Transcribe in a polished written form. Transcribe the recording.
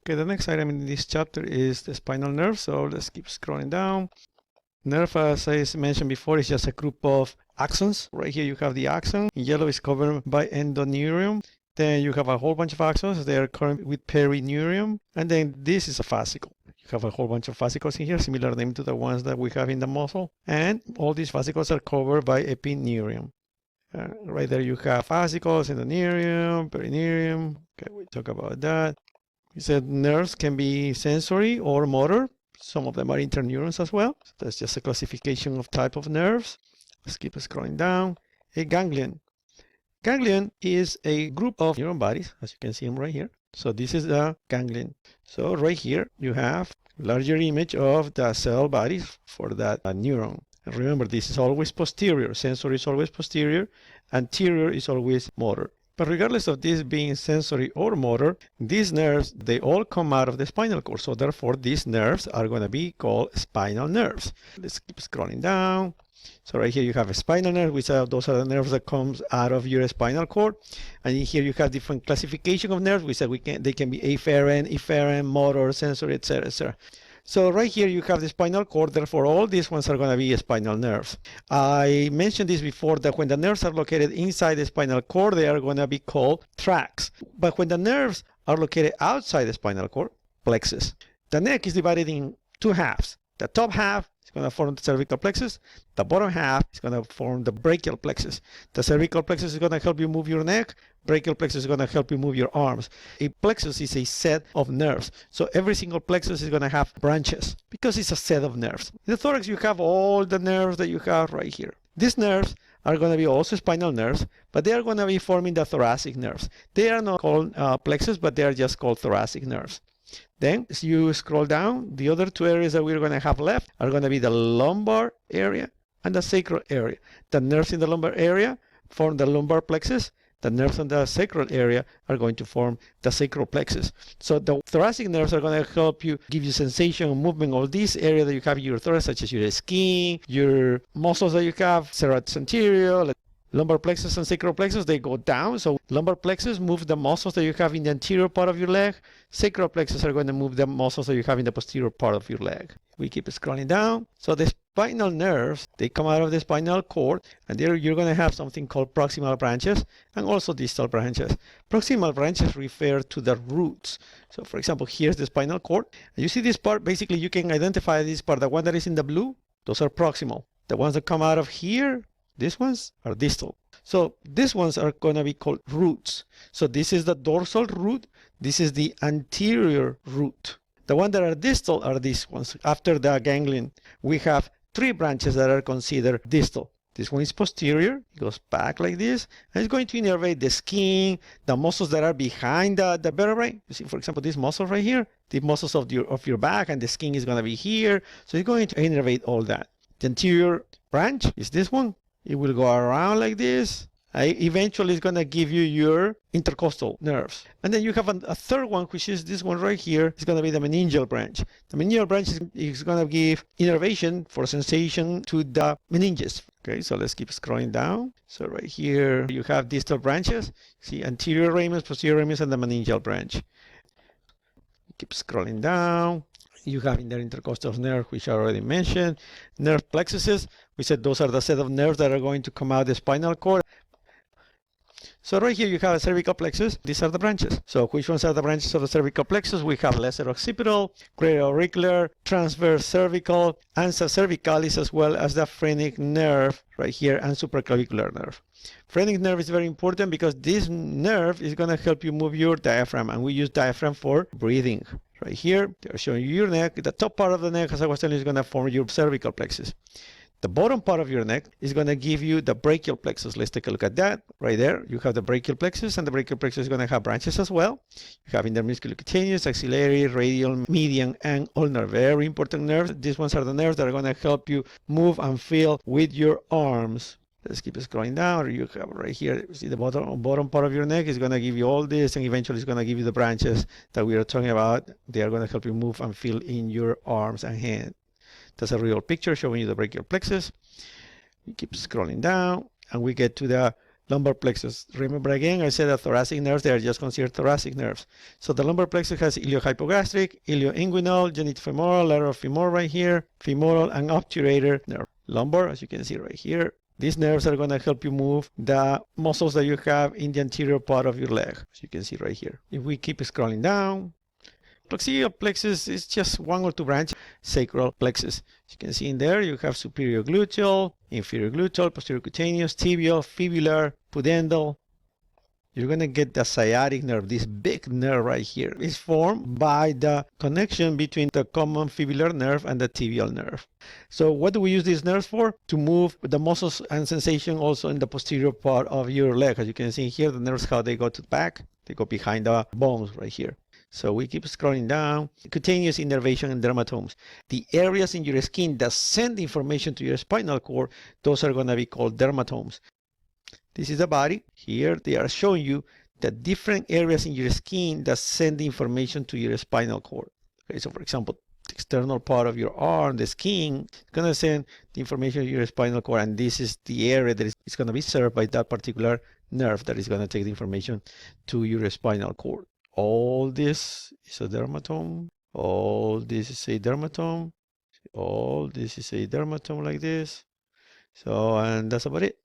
Okay, the next item in this chapter is the spinal nerve. So let's keep scrolling down. Nerve, as I mentioned before, is just a group of axons. Right here you have the axon. In yellow is covered by endoneurium. Then you have a whole bunch of axons. They are covered with perineurium. And then this is a fascicle. You have a whole bunch of fascicles in here, similar name to the ones that we have in the muscle. And all these fascicles are covered by epineurium. Right there you have fascicles, endoneurium, perineurium. Okay, we talk about that. We said nerves can be sensory or motor. Some of them are interneurons as well. So that's just a classification of type of nerves. Let's keep scrolling down. A ganglion. Ganglion is a group of neuron bodies, as you can see them right here. So this is the ganglion. So right here you have larger image of the cell bodies for that neuron. And remember, this is always posterior. Sensory is always posterior. Anterior is always motor. But regardless of this being sensory or motor, these nerves, they all come out of the spinal cord. So therefore, these nerves are going to be called spinal nerves. Let's keep scrolling down. So right here you have a spinal nerve, which those are the nerves that comes out of your spinal cord. And in here you have different classification of nerves. We said they can be efferent, motor, sensory, etc., etc. So right here you have the spinal cord, therefore all these ones are going to be spinal nerves. I mentioned this before, that when the nerves are located inside the spinal cord, they are going to be called tracts. But when the nerves are located outside the spinal cord, plexus. The neck is divided in two halves. The top half is going to form the cervical plexus. The bottom half is going to form the brachial plexus. The cervical plexus is going to help you move your neck. Brachial plexus is going to help you move your arms. A plexus is a set of nerves. So every single plexus is going to have branches because it's a set of nerves. In the thorax, you have all the nerves that you have right here. These nerves are going to be also spinal nerves, but they are going to be forming the thoracic nerves. They are not called plexus, but they are just called thoracic nerves. Then, as you scroll down, the other two areas that we're going to have left are going to be the lumbar area and the sacral area. The nerves in the lumbar area form the lumbar plexus. The nerves in the sacral area are going to form the sacral plexus. So the thoracic nerves are going to help you, give you sensation and movement of this area that you have in your thorax, such as your skin, your muscles that you have, serratus anterior, lumbar plexus and sacral plexus, they go down. So lumbar plexus moves the muscles that you have in the anterior part of your leg. Sacral plexus are going to move the muscles that you have in the posterior part of your leg. We keep scrolling down. So the spinal nerves, they come out of the spinal cord, and there you're going to have something called proximal branches and also distal branches. Proximal branches refer to the roots. So for example, here's the spinal cord. And you see this part, basically you can identify this part, the one that is in the blue, those are proximal. The ones that come out of here, these ones are distal. So these ones are going to be called roots. So this is the dorsal root. This is the anterior root. The ones that are distal are these ones. After the ganglion, we have three branches that are considered distal. This one is posterior. It goes back like this. And it's going to innervate the skin, the muscles that are behind the vertebrae. You see, for example, this muscle right here, the muscles of your back, and the skin is going to be here. So it's going to innervate all that. The anterior branch is this one. It will go around like this. Eventually, it's going to give you your intercostal nerves. And then you have a third one, which is this one right here. It's going to be the meningeal branch. The meningeal branch is going to give innervation for sensation to the meninges. Okay, so let's keep scrolling down. So right here, you have distal branches. See, anterior ramus, posterior ramus, and the meningeal branch. Keep scrolling down. You have in there intercostal nerve, which I already mentioned. Nerve plexuses, we said those are the set of nerves that are going to come out the spinal cord. So right here you have a cervical plexus. These are the branches. So which ones are the branches of the cervical plexus? We have lesser occipital, greater auricular, transverse cervical, ansa cervicalis, as well as the phrenic nerve right here and supraclavicular nerve. Phrenic nerve is very important because this nerve is going to help you move your diaphragm, and we use diaphragm for breathing. Right here, they're showing you your neck. The top part of the neck, as I was telling you, is going to form your cervical plexus. The bottom part of your neck is going to give you the brachial plexus. Let's take a look at that. Right there, you have the brachial plexus, and the brachial plexus is going to have branches as well. You have intermusculocutaneous, axillary, radial, median, and ulnar. Very important nerves. These ones are the nerves that are going to help you move and feel with your arms. Let's keep scrolling down. You have right here, see the bottom part of your neck is going to give you all this, and eventually it's going to give you the branches that we are talking about. They are going to help you move and feel in your arms and hands. That's a real picture showing you the brachial plexus. We keep scrolling down, and we get to the lumbar plexus. Remember again, I said that thoracic nerves, they are just considered thoracic nerves. So the lumbar plexus has iliohypogastric, ilioinguinal, genitofemoral, lateral femoral right here, femoral and obturator nerve. Lumbar, as you can see right here. These nerves are going to help you move the muscles that you have in the anterior part of your leg, as you can see right here. If we keep scrolling down, coccygeal plexus is just one or two branches. Sacral plexus. As you can see in there, you have superior gluteal, inferior gluteal, posterior cutaneous, tibial, fibular, pudendal. You're going to get the sciatic nerve, this big nerve right here. It's formed by the connection between the common fibular nerve and the tibial nerve. So what do we use these nerves for? To move the muscles and sensation also in the posterior part of your leg. As you can see here, the nerves, how they go to the back. They go behind the bones right here. So we keep scrolling down. Cutaneous innervation and dermatomes. The areas in your skin that send information to your spinal cord, those are going to be called dermatomes. This is the body. Here they are showing you the different areas in your skin that send information to your spinal cord. Okay, so for example, the external part of your arm, the skin, is going to send the information to your spinal cord, and this is the area that is going to be served by that particular nerve that is going to take the information to your spinal cord. All this is a dermatome. All this is a dermatome. All this is a dermatome like this. So, and that's about it.